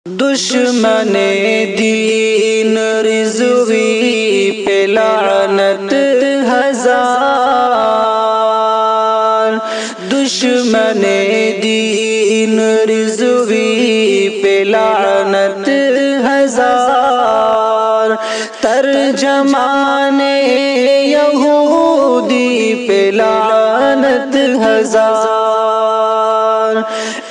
دشمن دین رضوی پہ لعنت ہزار، دشمن دین رضوی پہ لعنت ہزار، ترجمان یہودی پہ لعنت ہزار،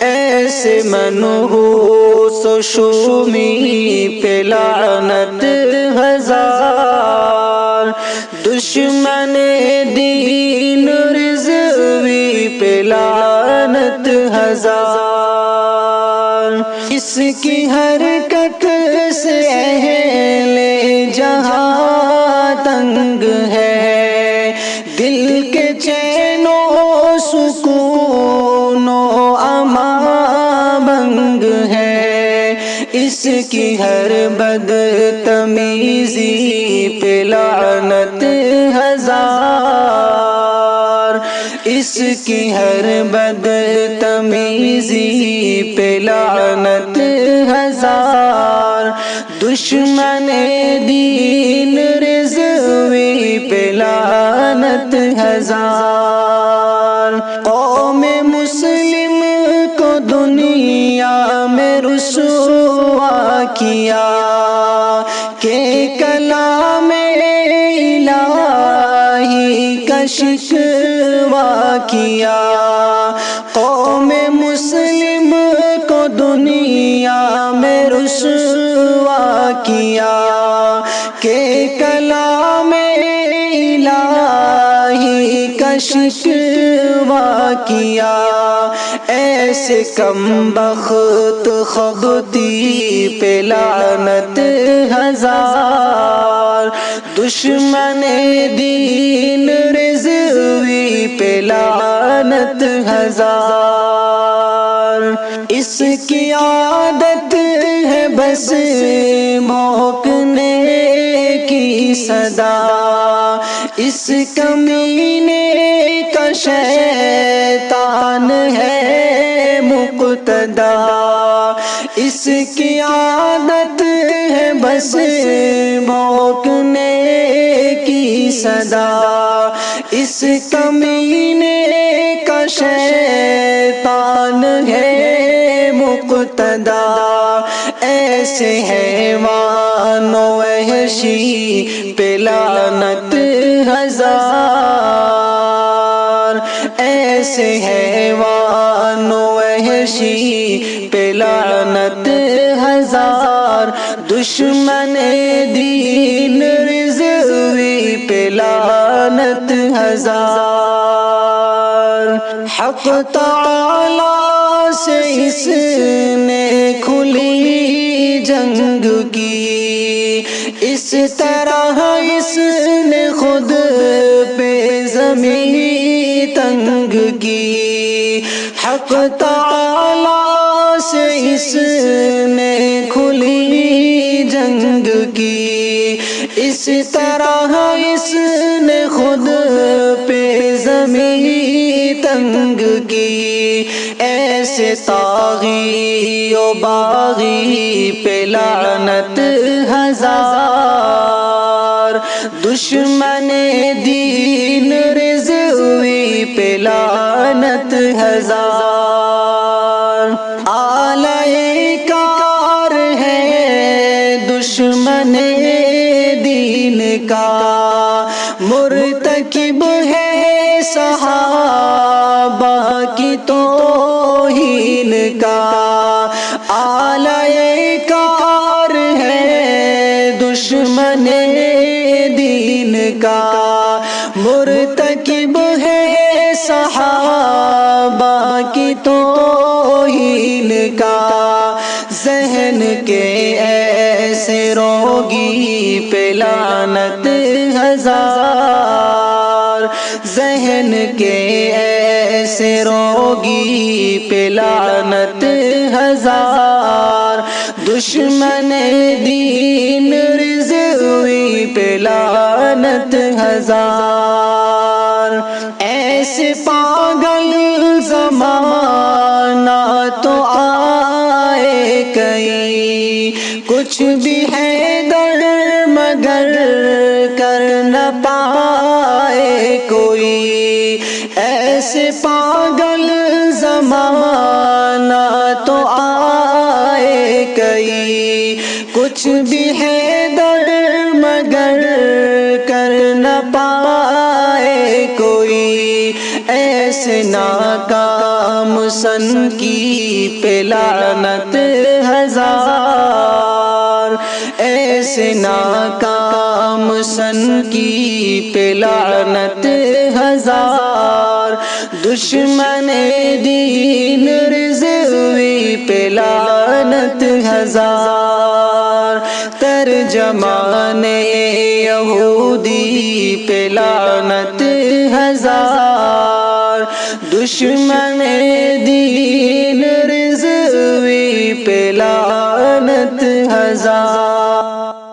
ایسے منحوس و شومی پہ لعنت ہزار، دشمن دین رضوی پہ لعنت ہزار، اس کی حرکت سے اہل جہاں تنگ ہے، دل کے چین و سکون و امان بنگ ہے، اس کی ہر بدتمیزی پہ لعنت ہزار، اس کی ہر بدتمیزی پہ لعنت ہزار، دشمن دین رضوی پہ لعنت ہزار، قوم مسلم کو دنیا میں رسوا کیا کہ کلام الہی کا شکوہ کیا، قوم مسلم کو دنیا میں رسوا کیا کہ کلام الہی کا شکوہ کیا، ایسے کم بخت خبتی پہ لعنت ہزار، دشمن دین رضوی پہ لعنت ہزار، اس کی عادت ہے بس بھونکنے کی صدا، اس کمینے کا شیطان ہے مقتدا، اس کی عادت ہے بس بھونکنے کی صدا، اس کمینے کا شیطان ہے مقتدا، ایسے حیوان و وحشی پہ لعنت ہزار، ایسے حیوان و وحشی پہ لعنت ہزار، دشمن دین رضوی پہ لعنت ہزار، حق تعالی سے اس نے کھلی جنگ کی، اس طرح اس نے خود پہ زمین تنگ کی، حق تعالی سے اس نے کھلی جنگ کی، اس طرح اس نے خود پہ زمین تنگ کی، ایسے طاغی و باغی پہ لعنت ہزار، دشمن دین رضوی پہ لعنت ہزار، آلہ کار ہے دشمن دین کا، مرتکب ہے صحابہ کی توہین کا، آلہ کار ہے دشمن دین کا، مرتکب ہے صحابہ کی توہین کا، ذہن کے ایسے روگی پہ لعنت ہزار، ذہن کے ایسے روگی پہ لعنت ہزار، دشمن دین رضوی پہ لعنت ہزار، ایسے پاگل زمانہ تو آئے کئی، کچھ بھی ہے در مگر کر نہ پائے کوئی، ایسے پاگل زمانہ تو آئے کئی، کچھ بھی ہے در مگر کر نہ پائے کوئی، ایسے ناکام سن کی پہ لعنت ہزار، ایسے ناکام سن کی پہ لعنت ہزار، دشمن دین رضوی پہ لعنت ہزار، ترجمان یہودی پہ لعنت ہزار، دشمن دین رضوی پہ لعنت ہزار۔